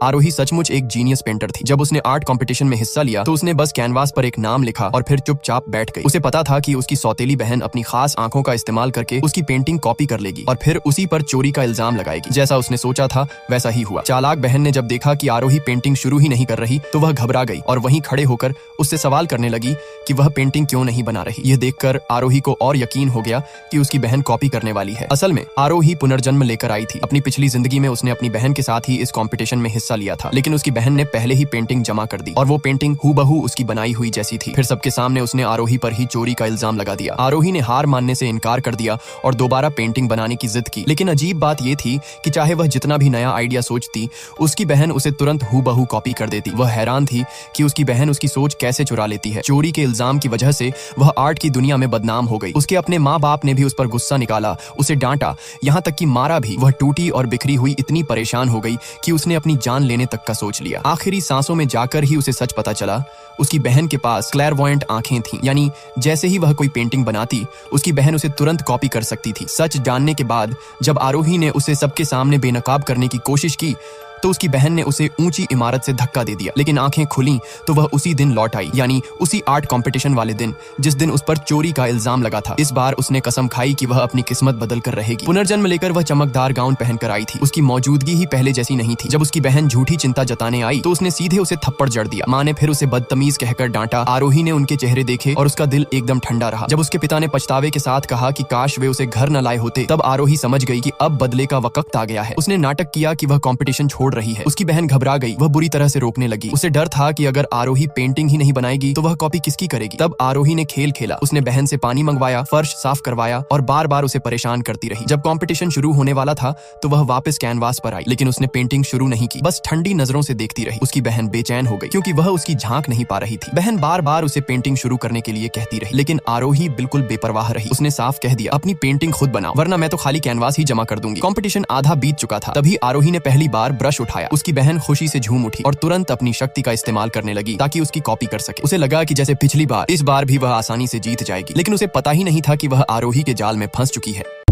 आरोही सचमुच एक genius painter थी। जब उसने आर्ट कंपटीशन में हिस्सा लिया तो उसने बस कैनवास पर एक नाम लिखा और फिर चुपचाप बैठ गई। उसे पता था कि उसकी सौतेली बहन अपनी खास आंखों का इस्तेमाल करके उसकी पेंटिंग कॉपी कर लेगी और फिर उसी पर चोरी का इल्जाम लगाएगी। जैसा उसने सोचा था वैसा ही हुआ। चालाक बहन ने जब देखा कि आरोही पेंटिंग शुरू ही नहीं कर रही तो वह घबरा गई और वहीं खड़े होकर उससे सवाल करने लगी कि वह पेंटिंग क्यों नहीं बना रही। यह देखकर आरोही को और यकीन हो गया कि उसकी बहन कॉपी करने वाली है। असल में आरोही पुनर्जन्म लेकर आई थी। अपनी पिछली जिंदगी में उसने अपनी बहन के साथ ही इस कंपटीशन में हिस्सा लिया था, लेकिन उसकी बहन ने पहले ही पेंटिंग जमा कर दी और वो पेंटिंग हूबहू उसकी बनाई हुई जैसी थी। फिर सबके सामने उसने आरोही पर ही चोरी का इल्जाम लगा दिया। आरोही ने हार मानने से इनकार कर दिया और दोबारा पेंटिंग बनाने की जिद की। लेकिन अजीब बात यह थी कि चाहे वह जितना भी नया आइडिया सोचती, उसकी बहन उसे तुरंत हूबहू कॉपी कर देती। वह हैरान थी कि उसकी बहन उसकी सोच कैसे चुरा लेती है। चोरी के इल्जाम की वजह से वह आर्ट की दुनिया में बदनाम हो गई। उसके अपने माँ बाप ने भी उस पर गुस्सा निकाला, उसे डांटा, यहाँ तक कि मारा भी। वह टूटी और बिखरी हुई इतनी परेशान हो गई कि उसने अपनी जान लेने तक का सोच लिया। आखिरी सांसों में जाकर ही उसे सच पता चला। उसकी बहन के पास क्लैरवॉयंट आंखें थीं, यानी जैसे ही वह कोई पेंटिंग बनाती उसकी बहन उसे तुरंत कॉपी कर सकती थी। सच जानने के बाद जब आरोही ने उसे सबके सामने बेनकाब करने की कोशिश की तो उसकी बहन ने उसे ऊंची इमारत से धक्का दे दिया। लेकिन आंखें खुली तो वह उसी दिन लौट आई, यानी उसी आर्ट कंपटीशन वाले दिन जिस दिन उस पर चोरी का इल्जाम लगा था। इस बार उसने कसम खाई कि वह अपनी किस्मत बदल कर रहेगी। पुनर्जन्म लेकर वह चमकदार गाउन पहनकर आई थी। उसकी मौजूदगी ही पहले जैसी नहीं थी। जब उसकी बहन झूठी चिंता जताने आई तो उसने सीधे उसे थप्पड़ जड़ दिया। माँ ने फिर उसे बदतमीज कहकर डांटा। आरोही ने उनके चेहरे देखे और उसका दिल एकदम ठंडा रहा। जब उसके पिता ने पछतावे के साथ कहा कि काश वे उसे घर न लाए होते, तब आरोही समझ गई कि अब बदले का वक्त आ गया है। उसने नाटक किया कि वह कंपटीशन छोड़ रही है। उसकी बहन घबरा गई। वह बुरी तरह से रोकने लगी। उसे डर था कि अगर आरोही पेंटिंग ही नहीं बनाएगी तो वह कॉपी किसकी करेगी। तब आरोही ने खेल खेला। उसने बहन से पानी मंगवाया, फर्श साफ करवाया और बार बार उसे परेशान करती रही। जब कंपटीशन शुरू होने वाला था तो वह वापस कैनवास पर आई, लेकिन उसने पेंटिंग शुरू नहीं की, बस ठंडी नजरों से देखती रही। उसकी बहन बेचैन हो गई क्योंकि वह उसकी झांक नहीं पा रही थी। बहन बार बार उसे पेंटिंग शुरू करने के लिए कहती रही, लेकिन आरोही बिल्कुल बेपरवाह रही। उसने साफ कह दिया, अपनी पेंटिंग खुद बनाओ वरना मैं तो खाली कैनवास ही जमा कर दूंगी। कंपटीशन आधा बीत चुका था। तभी आरोही ने पहली बार ब्रश उठाया। उसकी बहन खुशी से झूम उठी और तुरंत अपनी शक्ति का इस्तेमाल करने लगी ताकि उसकी कॉपी कर सके। उसे लगा कि जैसे पिछली बार, इस बार भी वह आसानी से जीत जाएगी, लेकिन उसे पता ही नहीं था कि वह आरोही के जाल में फंस चुकी है।